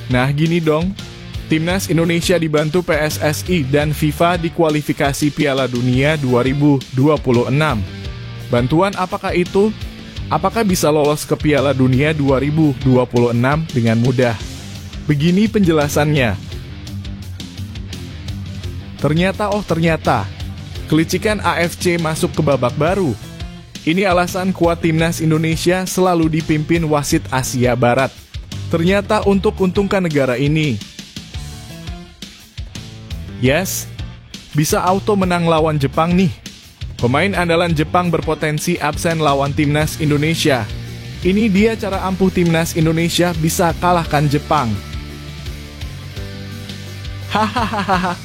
Nah gini dong, Timnas Indonesia dibantu PSSI dan FIFA di kualifikasi Piala Dunia 2026. Bantuan apakah itu? Apakah bisa lolos ke Piala Dunia 2026 dengan mudah? Begini penjelasannya. Ternyata, kelicikan AFC masuk ke babak baru. Ini alasan kuat Timnas Indonesia selalu dipimpin wasit Asia Barat. Ternyata untuk untungkan negara ini. Yes, bisa auto menang lawan Jepang nih. Pemain andalan Jepang berpotensi absen lawan Timnas Indonesia. Ini dia cara ampuh Timnas Indonesia bisa kalahkan Jepang. Hahaha.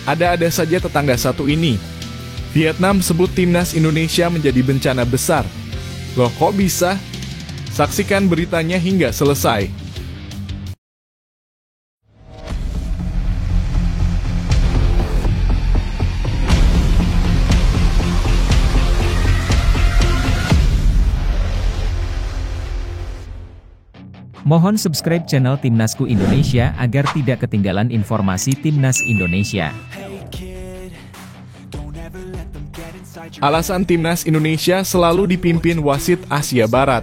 Ada-ada saja tetangga satu ini. Vietnam sebut Timnas Indonesia menjadi bencana besar. Loh kok bisa? Saksikan beritanya hingga selesai. Mohon subscribe channel Timnasku Indonesia agar tidak ketinggalan informasi Timnas Indonesia. Alasan Timnas Indonesia selalu dipimpin wasit Asia Barat.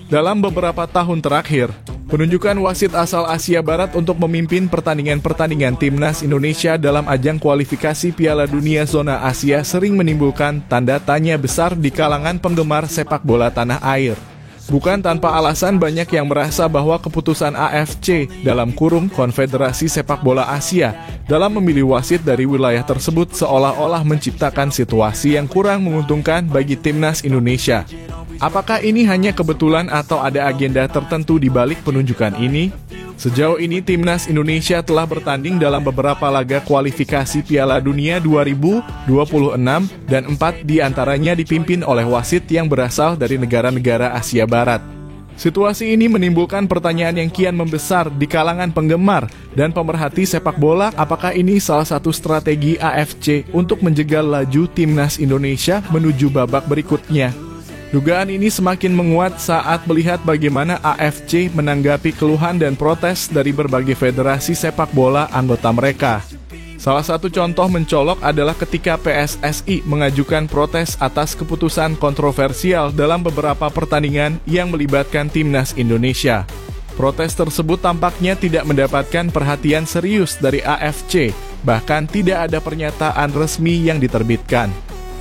Dalam beberapa tahun terakhir, penunjukan wasit asal Asia Barat untuk memimpin pertandingan-pertandingan Timnas Indonesia dalam ajang kualifikasi Piala Dunia Zona Asia sering menimbulkan tanda tanya besar di kalangan penggemar sepak bola tanah air. Bukan tanpa alasan banyak yang merasa bahwa keputusan AFC dalam kurung Konfederasi Sepak Bola Asia dalam memilih wasit dari wilayah tersebut seolah-olah menciptakan situasi yang kurang menguntungkan bagi Timnas Indonesia. Apakah ini hanya kebetulan atau ada agenda tertentu di balik penunjukan ini? Sejauh ini Timnas Indonesia telah bertanding dalam beberapa laga kualifikasi Piala Dunia 2026 dan 4 diantaranya dipimpin oleh wasit yang berasal dari negara-negara Asia Barat. Situasi ini menimbulkan pertanyaan yang kian membesar di kalangan penggemar dan pemerhati sepak bola. Apakah ini salah satu strategi AFC untuk menjegal laju Timnas Indonesia menuju babak berikutnya? Dugaan ini semakin menguat saat melihat bagaimana AFC menanggapi keluhan dan protes dari berbagai federasi sepak bola anggota mereka. Salah satu contoh mencolok adalah ketika PSSI mengajukan protes atas keputusan kontroversial dalam beberapa pertandingan yang melibatkan Timnas Indonesia. Protes tersebut tampaknya tidak mendapatkan perhatian serius dari AFC, bahkan tidak ada pernyataan resmi yang diterbitkan.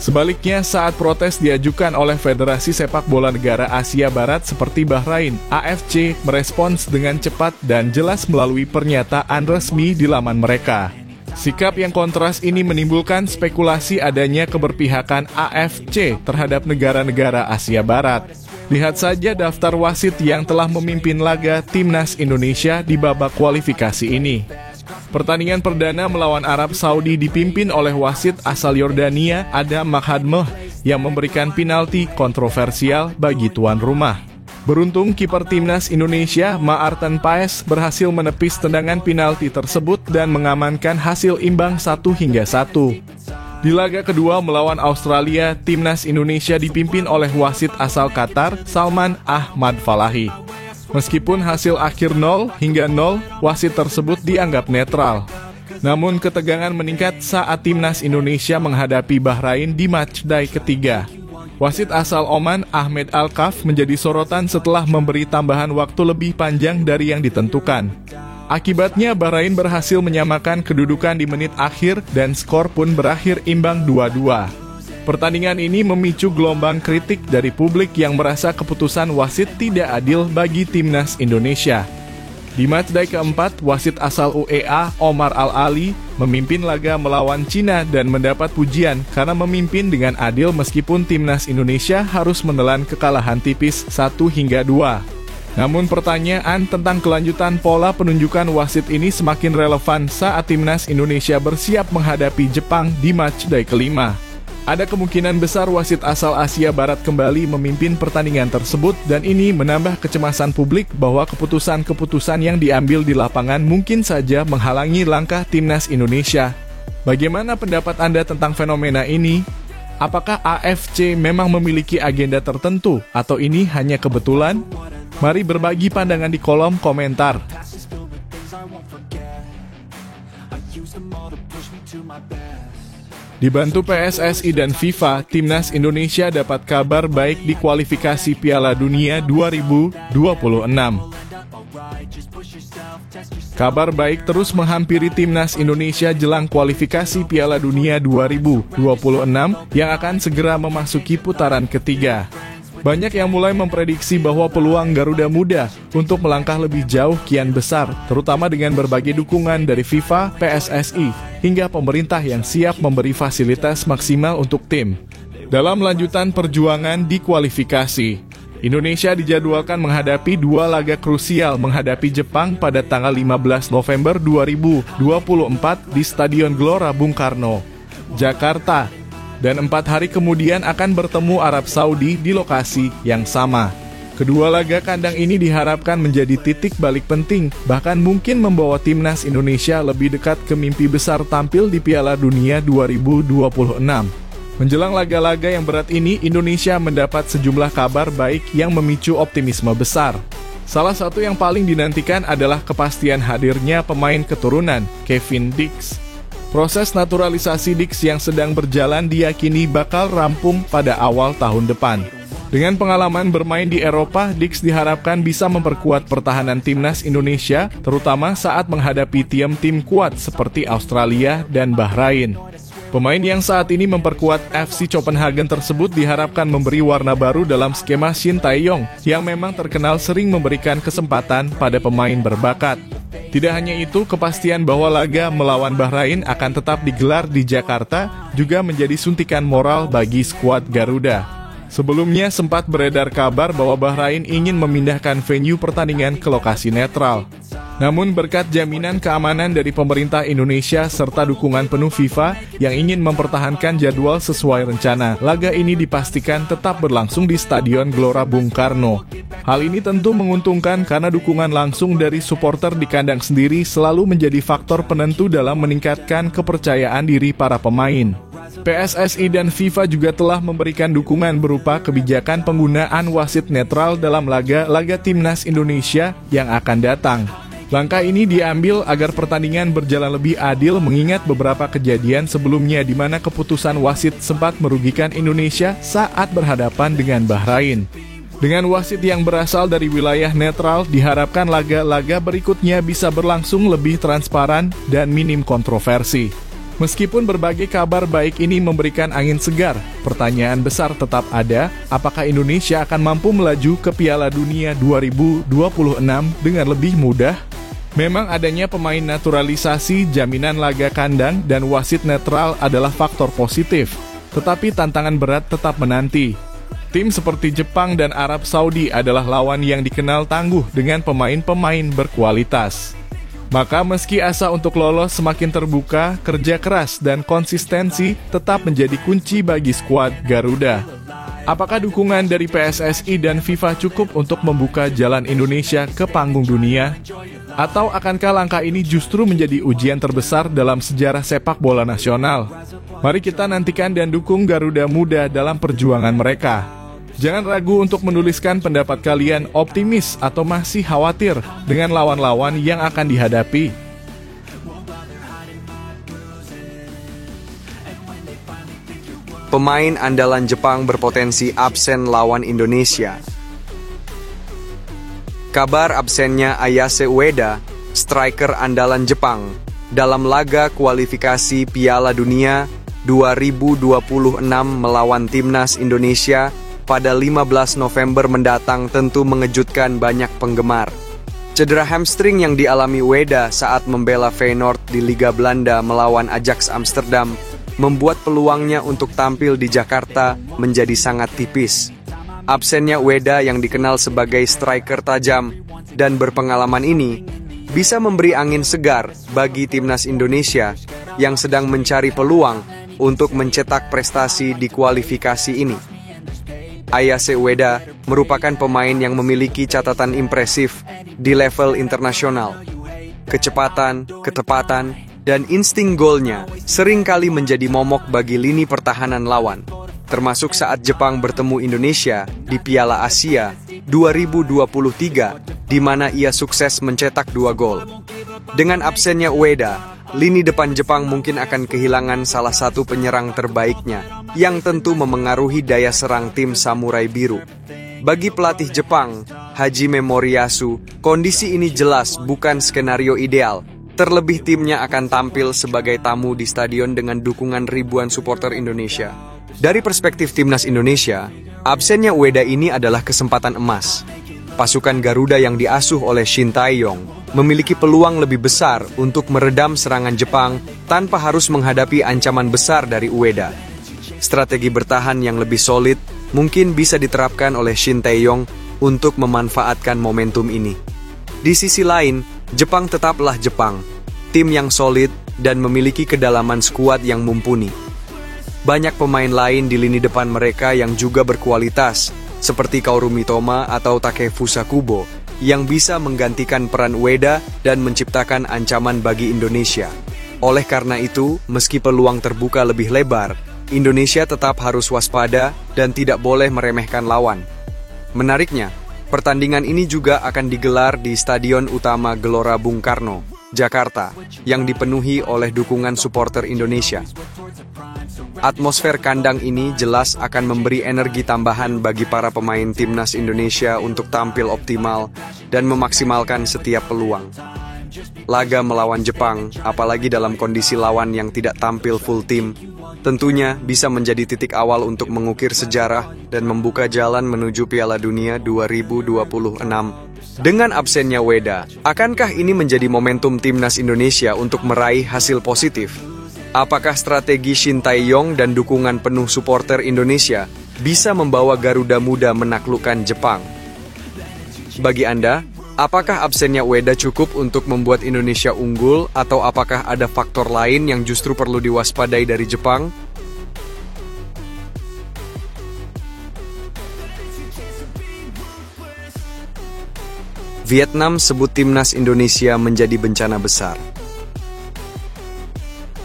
Sebaliknya, saat protes diajukan oleh Federasi Sepak Bola Negara Asia Barat seperti Bahrain, AFC merespons dengan cepat dan jelas melalui pernyataan resmi di laman mereka. Sikap yang kontras ini menimbulkan spekulasi adanya keberpihakan AFC terhadap negara-negara Asia Barat. Lihat saja daftar wasit yang telah memimpin laga Timnas Indonesia di babak kualifikasi ini. Pertandingan perdana melawan Arab Saudi dipimpin oleh wasit asal Yordania, Adam Makhadmeh, yang memberikan penalti kontroversial bagi tuan rumah. Beruntung kiper Timnas Indonesia, Maarten Paes, berhasil menepis tendangan penalti tersebut dan mengamankan hasil imbang 1-1. Di laga kedua melawan Australia, Timnas Indonesia dipimpin oleh wasit asal Qatar, Salman Ahmad Falahi. Meskipun hasil akhir 0-0, wasit tersebut dianggap netral. Namun ketegangan meningkat saat Timnas Indonesia menghadapi Bahrain di matchday ketiga. Wasit asal Oman, Ahmed Al-Kaf, menjadi sorotan setelah memberi tambahan waktu lebih panjang dari yang ditentukan. Akibatnya Bahrain berhasil menyamakan kedudukan di menit akhir dan skor pun berakhir imbang 2-2. Pertandingan ini memicu gelombang kritik dari publik yang merasa keputusan wasit tidak adil bagi Timnas Indonesia. Di matchday keempat, wasit asal UEA, Omar Al-Ali, memimpin laga melawan Cina dan mendapat pujian karena memimpin dengan adil meskipun Timnas Indonesia harus menelan kekalahan tipis 1-2. Namun pertanyaan tentang kelanjutan pola penunjukan wasit ini semakin relevan saat Timnas Indonesia bersiap menghadapi Jepang di matchday kelima. Ada kemungkinan besar wasit asal Asia Barat kembali memimpin pertandingan tersebut dan ini menambah kecemasan publik bahwa keputusan-keputusan yang diambil di lapangan mungkin saja menghalangi langkah Timnas Indonesia. Bagaimana pendapat Anda tentang fenomena ini? Apakah AFC memang memiliki agenda tertentu atau ini hanya kebetulan? Mari berbagi pandangan di kolom komentar. Dibantu PSSI dan FIFA, Timnas Indonesia dapat kabar baik di kualifikasi Piala Dunia 2026. Kabar baik terus menghampiri Timnas Indonesia jelang kualifikasi Piala Dunia 2026 yang akan segera memasuki putaran ketiga. Banyak yang mulai memprediksi bahwa peluang Garuda Muda untuk melangkah lebih jauh kian besar, terutama dengan berbagai dukungan dari FIFA, PSSI, hingga pemerintah yang siap memberi fasilitas maksimal untuk tim. Dalam lanjutan perjuangan di kualifikasi, Indonesia dijadwalkan menghadapi dua laga krusial menghadapi Jepang pada tanggal 15 November 2024 di Stadion Gelora Bung Karno, Jakarta. Dan 4 hari kemudian akan bertemu Arab Saudi di lokasi yang sama. Kedua laga kandang ini diharapkan menjadi titik balik penting, bahkan mungkin membawa Timnas Indonesia lebih dekat ke mimpi besar tampil di Piala Dunia 2026. Menjelang laga-laga yang berat ini, Indonesia mendapat sejumlah kabar baik yang memicu optimisme besar. Salah satu yang paling dinantikan adalah kepastian hadirnya pemain keturunan, Kevin Dix. Proses naturalisasi Dix yang sedang berjalan diyakini bakal rampung pada awal tahun depan. Dengan pengalaman bermain di Eropa, Dix diharapkan bisa memperkuat pertahanan Timnas Indonesia, terutama saat menghadapi tim-tim kuat seperti Australia dan Bahrain. Pemain yang saat ini memperkuat FC Copenhagen tersebut diharapkan memberi warna baru dalam skema Shin Tae-yong yang memang terkenal sering memberikan kesempatan pada pemain berbakat. Tidak hanya itu, kepastian bahwa laga melawan Bahrain akan tetap digelar di Jakarta juga menjadi suntikan moral bagi skuad Garuda. Sebelumnya sempat beredar kabar bahwa Bahrain ingin memindahkan venue pertandingan ke lokasi netral. Namun berkat jaminan keamanan dari pemerintah Indonesia serta dukungan penuh FIFA yang ingin mempertahankan jadwal sesuai rencana, laga ini dipastikan tetap berlangsung di Stadion Gelora Bung Karno. Hal ini tentu menguntungkan karena dukungan langsung dari supporter di kandang sendiri selalu menjadi faktor penentu dalam meningkatkan kepercayaan diri para pemain. PSSI dan FIFA juga telah memberikan dukungan berupa kebijakan penggunaan wasit netral dalam laga-laga Timnas Indonesia yang akan datang. Langkah ini diambil agar pertandingan berjalan lebih adil mengingat beberapa kejadian sebelumnya di mana keputusan wasit sempat merugikan Indonesia saat berhadapan dengan Bahrain. Dengan wasit yang berasal dari wilayah netral, diharapkan laga-laga berikutnya bisa berlangsung lebih transparan dan minim kontroversi. Meskipun berbagai kabar baik ini memberikan angin segar, pertanyaan besar tetap ada, apakah Indonesia akan mampu melaju ke Piala Dunia 2026 dengan lebih mudah? Memang adanya pemain naturalisasi, jaminan laga kandang, dan wasit netral adalah faktor positif, tetapi tantangan berat tetap menanti. Tim seperti Jepang dan Arab Saudi adalah lawan yang dikenal tangguh dengan pemain-pemain berkualitas. Maka meski asa untuk lolos semakin terbuka, kerja keras dan konsistensi tetap menjadi kunci bagi skuad Garuda. Apakah dukungan dari PSSI dan FIFA cukup untuk membuka jalan Indonesia ke panggung dunia? Atau akankah langkah ini justru menjadi ujian terbesar dalam sejarah sepak bola nasional? Mari kita nantikan dan dukung Garuda Muda dalam perjuangan mereka. Jangan ragu untuk menuliskan pendapat kalian, optimis atau masih khawatir dengan lawan-lawan yang akan dihadapi. Pemain andalan Jepang berpotensi absen lawan Indonesia. Kabar absennya Ayase Ueda, striker andalan Jepang, dalam laga kualifikasi Piala Dunia 2026 melawan Timnas Indonesia pada 15 November mendatang tentu mengejutkan banyak penggemar. Cedera hamstring yang dialami Ueda saat membela Feyenoord di Liga Belanda melawan Ajax Amsterdam membuat peluangnya untuk tampil di Jakarta menjadi sangat tipis. Absennya Ueda yang dikenal sebagai striker tajam dan berpengalaman ini bisa memberi angin segar bagi Timnas Indonesia yang sedang mencari peluang untuk mencetak prestasi di kualifikasi ini. Ayase Ueda merupakan pemain yang memiliki catatan impresif di level internasional. Kecepatan, ketepatan, dan insting golnya seringkali menjadi momok bagi lini pertahanan lawan, termasuk saat Jepang bertemu Indonesia di Piala Asia 2023, di mana ia sukses mencetak 2 gol. Dengan absennya Ueda, lini depan Jepang mungkin akan kehilangan salah satu penyerang terbaiknya, yang tentu memengaruhi daya serang tim Samurai Biru. Bagi pelatih Jepang, Hajime Moriyasu, kondisi ini jelas bukan skenario ideal. Terlebih timnya akan tampil sebagai tamu di stadion dengan dukungan ribuan supporter Indonesia. Dari perspektif timnas Indonesia, absennya Ueda ini adalah kesempatan emas. Pasukan Garuda yang diasuh oleh Shin Tae-yong memiliki peluang lebih besar untuk meredam serangan Jepang tanpa harus menghadapi ancaman besar dari Ueda. Strategi bertahan yang lebih solid mungkin bisa diterapkan oleh Shin Tae-yong untuk memanfaatkan momentum ini. Di sisi lain, Jepang tetaplah Jepang, tim yang solid dan memiliki kedalaman skuad yang mumpuni. Banyak pemain lain di lini depan mereka yang juga berkualitas, seperti Kaoru Mitoma atau Takefusa Kubo, yang bisa menggantikan peran Ueda dan menciptakan ancaman bagi Indonesia. Oleh karena itu, meski peluang terbuka lebih lebar, Indonesia tetap harus waspada dan tidak boleh meremehkan lawan. Menariknya, pertandingan ini juga akan digelar di Stadion Utama Gelora Bung Karno, Jakarta, yang dipenuhi oleh dukungan supporter Indonesia. Atmosfer kandang ini jelas akan memberi energi tambahan bagi para pemain timnas Indonesia untuk tampil optimal dan memaksimalkan setiap peluang. Laga melawan Jepang, apalagi dalam kondisi lawan yang tidak tampil full tim, tentunya bisa menjadi titik awal untuk mengukir sejarah dan membuka jalan menuju Piala Dunia 2026. Dengan absennya Ueda, akankah ini menjadi momentum timnas Indonesia untuk meraih hasil positif? Apakah strategi Shin Tae-yong dan dukungan penuh supporter Indonesia bisa membawa Garuda Muda menaklukkan Jepang? Bagi Anda, apakah absennya Ueda cukup untuk membuat Indonesia unggul atau apakah ada faktor lain yang justru perlu diwaspadai dari Jepang? Vietnam sebut timnas Indonesia menjadi bencana besar.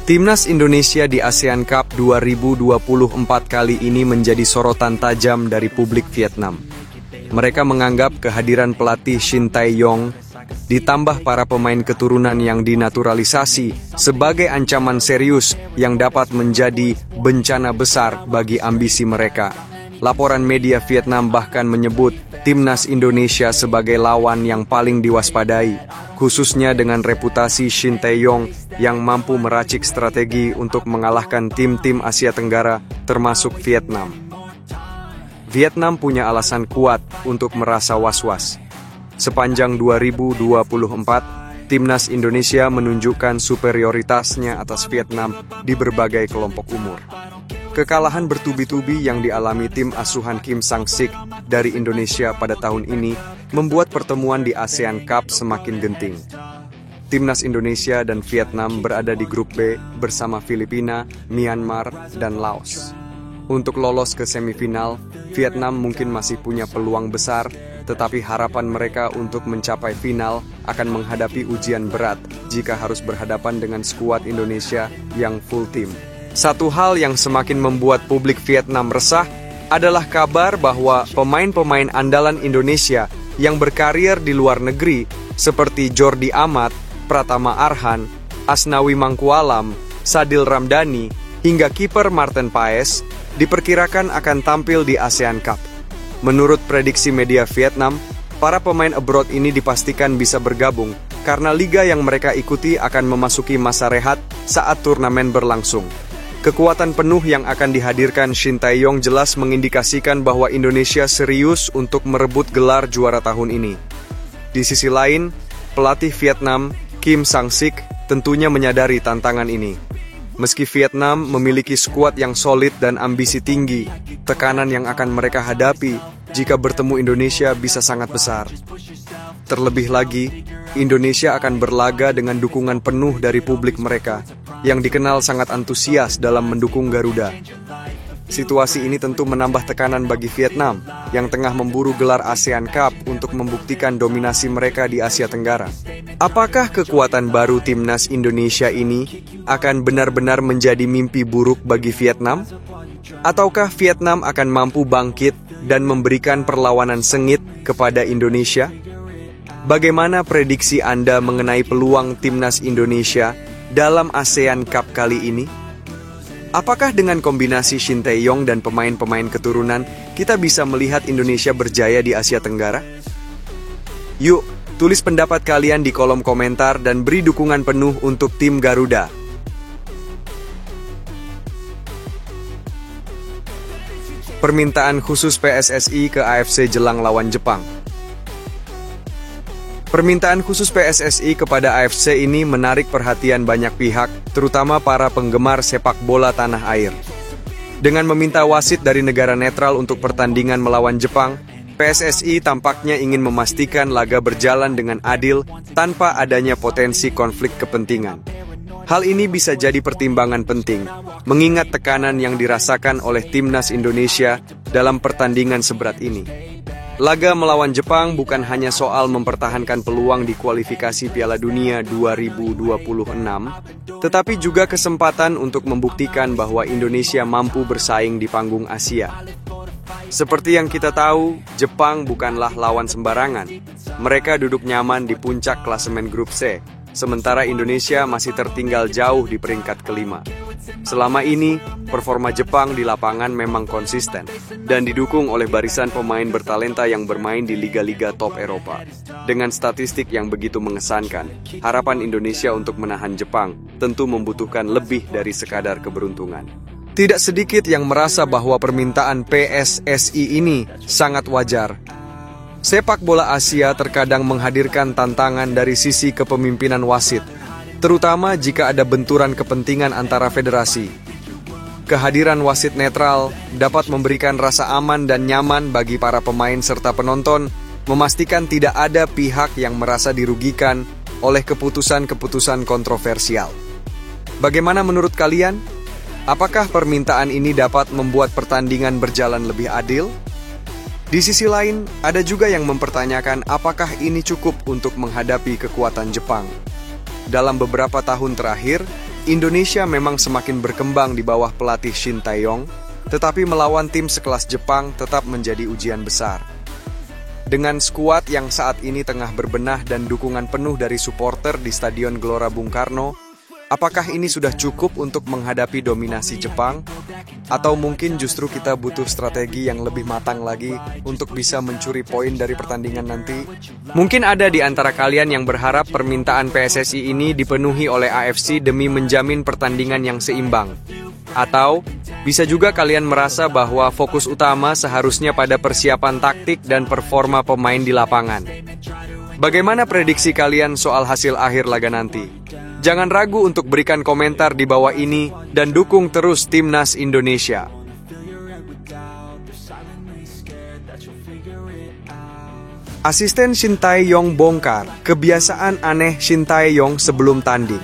Timnas Indonesia di ASEAN Cup 2024 kali ini menjadi sorotan tajam dari publik Vietnam. Mereka menganggap kehadiran pelatih Shin Tae-yong ditambah para pemain keturunan yang dinaturalisasi sebagai ancaman serius yang dapat menjadi bencana besar bagi ambisi mereka. Laporan media Vietnam bahkan menyebut timnas Indonesia sebagai lawan yang paling diwaspadai, khususnya dengan reputasi Shin Tae-yong yang mampu meracik strategi untuk mengalahkan tim-tim Asia Tenggara termasuk Vietnam. Vietnam punya alasan kuat untuk merasa was-was. Sepanjang 2024, timnas Indonesia menunjukkan superioritasnya atas Vietnam di berbagai kelompok umur. Kekalahan bertubi-tubi yang dialami tim asuhan Kim Sang-sik dari Indonesia pada tahun ini membuat pertemuan di ASEAN Cup semakin genting. Timnas Indonesia dan Vietnam berada di grup B bersama Filipina, Myanmar, dan Laos. Untuk lolos ke semifinal, Vietnam mungkin masih punya peluang besar, tetapi harapan mereka untuk mencapai final akan menghadapi ujian berat jika harus berhadapan dengan skuad Indonesia yang full tim. Satu hal yang semakin membuat publik Vietnam resah adalah kabar bahwa pemain-pemain andalan Indonesia yang berkarir di luar negeri seperti Jordi Amat, Pratama Arhan, Asnawi Mangkualam, Sadil Ramdhani, hingga kiper Martin Paes diperkirakan akan tampil di ASEAN Cup. Menurut prediksi media Vietnam, para pemain abroad ini dipastikan bisa bergabung karena liga yang mereka ikuti akan memasuki masa rehat saat turnamen berlangsung. Kekuatan penuh yang akan dihadirkan Shin Tae-yong jelas mengindikasikan bahwa Indonesia serius untuk merebut gelar juara tahun ini. Di sisi lain, pelatih Vietnam, Kim Sang-sik, tentunya menyadari tantangan ini. Meski Vietnam memiliki skuad yang solid dan ambisi tinggi, tekanan yang akan mereka hadapi jika bertemu Indonesia bisa sangat besar. Terlebih lagi, Indonesia akan berlaga dengan dukungan penuh dari publik mereka, yang dikenal sangat antusias dalam mendukung Garuda. Situasi ini tentu menambah tekanan bagi Vietnam, yang tengah memburu gelar ASEAN Cup untuk membuktikan dominasi mereka di Asia Tenggara. Apakah kekuatan baru timnas Indonesia ini akan benar-benar menjadi mimpi buruk bagi Vietnam? Ataukah Vietnam akan mampu bangkit dan memberikan perlawanan sengit kepada Indonesia? Bagaimana prediksi Anda mengenai peluang timnas Indonesia dalam ASEAN Cup kali ini? Apakah dengan kombinasi Shin Tae-yong dan pemain-pemain keturunan, kita bisa melihat Indonesia berjaya di Asia Tenggara? Yuk, tulis pendapat kalian di kolom komentar dan beri dukungan penuh untuk tim Garuda. Permintaan khusus PSSI ke AFC jelang lawan Jepang. Permintaan khusus PSSI kepada AFC ini menarik perhatian banyak pihak, terutama para penggemar sepak bola tanah air. Dengan meminta wasit dari negara netral untuk pertandingan melawan Jepang, PSSI tampaknya ingin memastikan laga berjalan dengan adil tanpa adanya potensi konflik kepentingan. Hal ini bisa jadi pertimbangan penting, mengingat tekanan yang dirasakan oleh timnas Indonesia dalam pertandingan seberat ini. Laga melawan Jepang bukan hanya soal mempertahankan peluang di kualifikasi Piala Dunia 2026, tetapi juga kesempatan untuk membuktikan bahwa Indonesia mampu bersaing di panggung Asia. Seperti yang kita tahu, Jepang bukanlah lawan sembarangan. Mereka duduk nyaman di puncak klasemen grup C, sementara Indonesia masih tertinggal jauh di peringkat kelima. Selama ini, performa Jepang di lapangan memang konsisten dan didukung oleh barisan pemain bertalenta yang bermain di liga-liga top Eropa. Dengan statistik yang begitu mengesankan, harapan Indonesia untuk menahan Jepang tentu membutuhkan lebih dari sekadar keberuntungan. Tidak sedikit yang merasa bahwa permintaan PSSI ini sangat wajar. Sepak bola Asia terkadang menghadirkan tantangan dari sisi kepemimpinan wasit, terutama jika ada benturan kepentingan antara federasi. Kehadiran wasit netral dapat memberikan rasa aman dan nyaman bagi para pemain serta penonton, memastikan tidak ada pihak yang merasa dirugikan oleh keputusan-keputusan kontroversial. Bagaimana menurut kalian? Apakah permintaan ini dapat membuat pertandingan berjalan lebih adil? Di sisi lain, ada juga yang mempertanyakan apakah ini cukup untuk menghadapi kekuatan Jepang. Dalam beberapa tahun terakhir, Indonesia memang semakin berkembang di bawah pelatih Shin Tae-yong, tetapi melawan tim sekelas Jepang tetap menjadi ujian besar. Dengan skuad yang saat ini tengah berbenah dan dukungan penuh dari supporter di Stadion Gelora Bung Karno, apakah ini sudah cukup untuk menghadapi dominasi Jepang? Atau mungkin justru kita butuh strategi yang lebih matang lagi untuk bisa mencuri poin dari pertandingan nanti? Mungkin ada di antara kalian yang berharap permintaan PSSI ini dipenuhi oleh AFC demi menjamin pertandingan yang seimbang. Atau bisa juga kalian merasa bahwa fokus utama seharusnya pada persiapan taktik dan performa pemain di lapangan. Bagaimana prediksi kalian soal hasil akhir laga nanti? Jangan ragu untuk berikan komentar di bawah ini dan dukung terus timnas Indonesia. Asisten Shin Tae-yong bongkar kebiasaan aneh Shin Tae-yong sebelum tanding.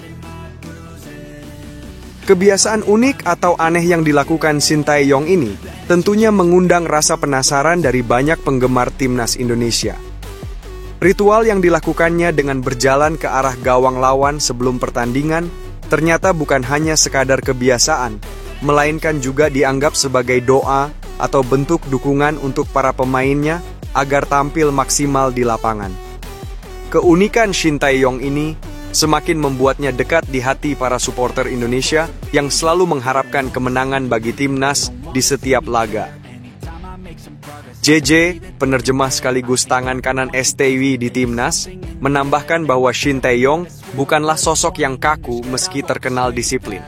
Kebiasaan unik atau aneh yang dilakukan Shin Tae-yong ini tentunya mengundang rasa penasaran dari banyak penggemar timnas Indonesia. Ritual yang dilakukannya dengan berjalan ke arah gawang lawan sebelum pertandingan ternyata bukan hanya sekadar kebiasaan, melainkan juga dianggap sebagai doa atau bentuk dukungan untuk para pemainnya agar tampil maksimal di lapangan. Keunikan Shin Tae-yong ini semakin membuatnya dekat di hati para supporter Indonesia yang selalu mengharapkan kemenangan bagi timnas di setiap laga. JJ, penerjemah sekaligus tangan kanan STW di timnas, menambahkan bahwa Shin Tae-yong bukanlah sosok yang kaku meski terkenal disiplin.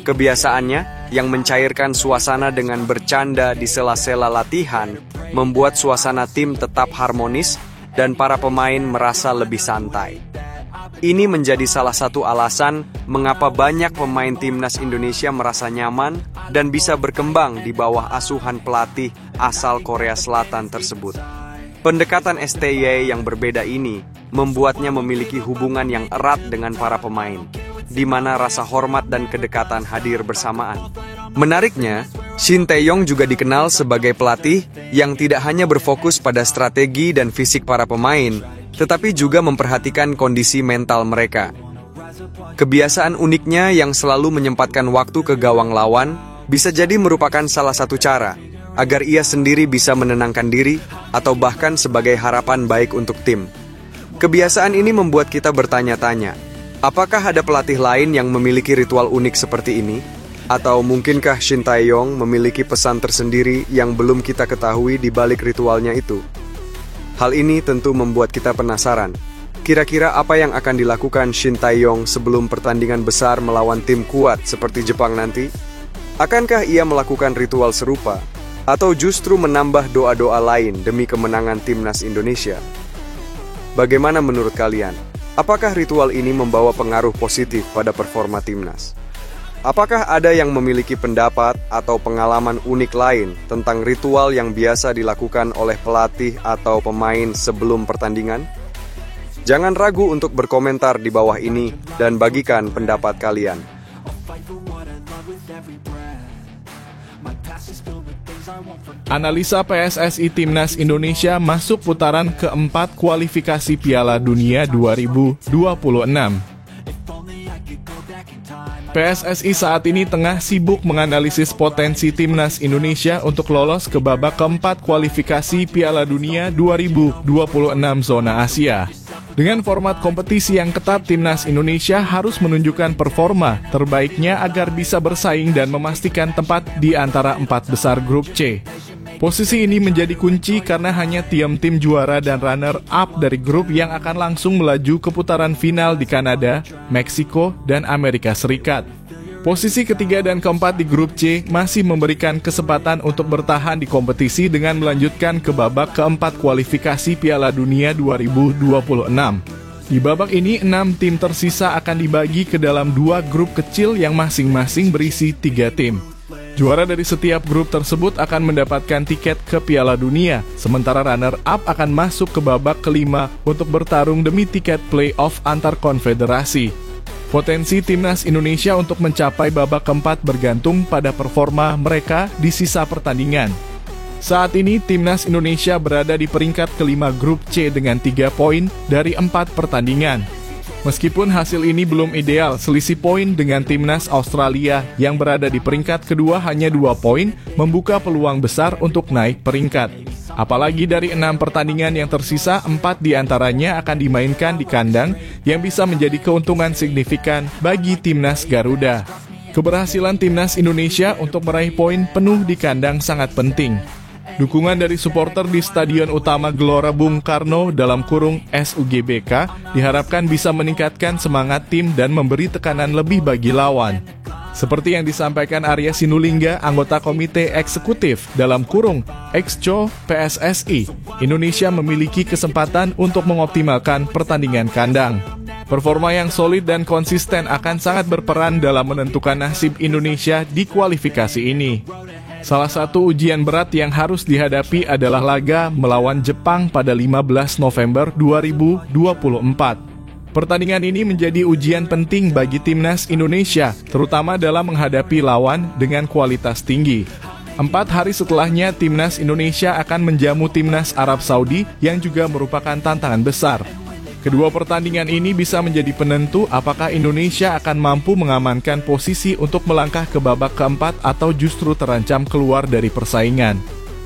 Kebiasaannya yang mencairkan suasana dengan bercanda di sela-sela latihan membuat suasana tim tetap harmonis dan para pemain merasa lebih santai. Ini menjadi salah satu alasan mengapa banyak pemain timnas Indonesia merasa nyaman dan bisa berkembang di bawah asuhan pelatih asal Korea Selatan tersebut. Pendekatan STY yang berbeda ini membuatnya memiliki hubungan yang erat dengan para pemain, di mana rasa hormat dan kedekatan hadir bersamaan. Menariknya, Shin Tae-yong juga dikenal sebagai pelatih yang tidak hanya berfokus pada strategi dan fisik para pemain, tetapi juga memperhatikan kondisi mental mereka. Kebiasaan uniknya yang selalu menyempatkan waktu ke gawang lawan Bisa jadi merupakan salah satu cara agar ia sendiri bisa menenangkan diri atau bahkan sebagai harapan baik untuk tim. Kebiasaan ini membuat kita bertanya-tanya, apakah ada pelatih lain yang memiliki ritual unik seperti ini? Atau mungkinkah Shin Tae-yong memiliki pesan tersendiri yang belum kita ketahui di balik ritualnya itu? Hal ini tentu membuat kita penasaran. Kira-kira apa yang akan dilakukan Shin Tae-yong sebelum pertandingan besar melawan tim kuat seperti Jepang nanti? Akankah ia melakukan ritual serupa? Atau justru menambah doa-doa lain demi kemenangan timnas Indonesia? Bagaimana menurut kalian? Apakah ritual ini membawa pengaruh positif pada performa timnas? Apakah ada yang memiliki pendapat atau pengalaman unik lain tentang ritual yang biasa dilakukan oleh pelatih atau pemain sebelum pertandingan? Jangan ragu untuk berkomentar di bawah ini dan bagikan pendapat kalian. Analisa PSSI Timnas Indonesia masuk putaran keempat kualifikasi Piala Dunia 2026. PSSI saat ini tengah sibuk menganalisis potensi Timnas Indonesia untuk lolos ke babak keempat kualifikasi Piala Dunia 2026 zona Asia. Dengan format kompetisi yang ketat, Timnas Indonesia harus menunjukkan performa terbaiknya agar bisa bersaing dan memastikan tempat di antara 4 besar grup C. Posisi ini menjadi kunci karena hanya tim juara dan runner-up dari grup yang akan langsung melaju ke putaran final di Kanada, Meksiko, dan Amerika Serikat. Posisi ketiga dan keempat di grup C masih memberikan kesempatan untuk bertahan di kompetisi dengan melanjutkan ke babak keempat kualifikasi Piala Dunia 2026. Di babak ini, 6 tim tersisa akan dibagi ke dalam 2 grup kecil yang masing-masing berisi 3 tim. Juara dari setiap grup tersebut akan mendapatkan tiket ke Piala Dunia, sementara runner-up akan masuk ke babak kelima untuk bertarung demi tiket play-off antar konfederasi. Potensi Timnas Indonesia untuk mencapai babak keempat bergantung pada performa mereka di sisa pertandingan. Saat ini, Timnas Indonesia berada di peringkat kelima grup C dengan 3 poin dari 4 pertandingan. Meskipun hasil ini belum ideal, selisih poin dengan Timnas Australia yang berada di peringkat kedua hanya 2 poin, membuka peluang besar untuk naik peringkat. Apalagi dari 6 pertandingan yang tersisa, 4 diantaranya akan dimainkan di kandang yang bisa menjadi keuntungan signifikan bagi Timnas Garuda. Keberhasilan Timnas Indonesia untuk meraih poin penuh di kandang sangat penting. Dukungan dari supporter di Stadion Utama Gelora Bung Karno (SUGBK) diharapkan bisa meningkatkan semangat tim dan memberi tekanan lebih bagi lawan. Seperti yang disampaikan Arya Sinulinga, anggota Komite Eksekutif (Exco PSSI), Indonesia memiliki kesempatan untuk mengoptimalkan pertandingan kandang. Performa yang solid dan konsisten akan sangat berperan dalam menentukan nasib Indonesia di kualifikasi ini. Salah satu ujian berat yang harus dihadapi adalah laga melawan Jepang pada 15 November 2024. Pertandingan ini menjadi ujian penting bagi Timnas Indonesia, terutama dalam menghadapi lawan dengan kualitas tinggi. 4 hari setelahnya, Timnas Indonesia akan menjamu Timnas Arab Saudi yang juga merupakan tantangan besar. Kedua pertandingan ini bisa menjadi penentu apakah Indonesia akan mampu mengamankan posisi untuk melangkah ke babak keempat atau justru terancam keluar dari persaingan.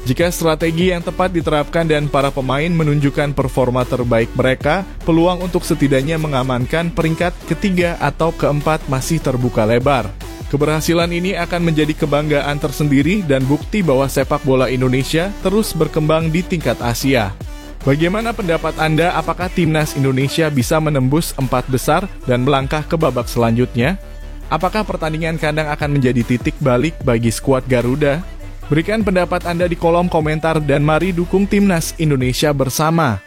Jika strategi yang tepat diterapkan dan para pemain menunjukkan performa terbaik mereka, peluang untuk setidaknya mengamankan peringkat ketiga atau keempat masih terbuka lebar. Keberhasilan ini akan menjadi kebanggaan tersendiri dan bukti bahwa sepak bola Indonesia terus berkembang di tingkat Asia. Bagaimana pendapat Anda? Apakah Timnas Indonesia bisa menembus 4 besar dan melangkah ke babak selanjutnya? Apakah pertandingan kandang akan menjadi titik balik bagi skuad Garuda? Berikan pendapat Anda di kolom komentar dan mari dukung Timnas Indonesia bersama.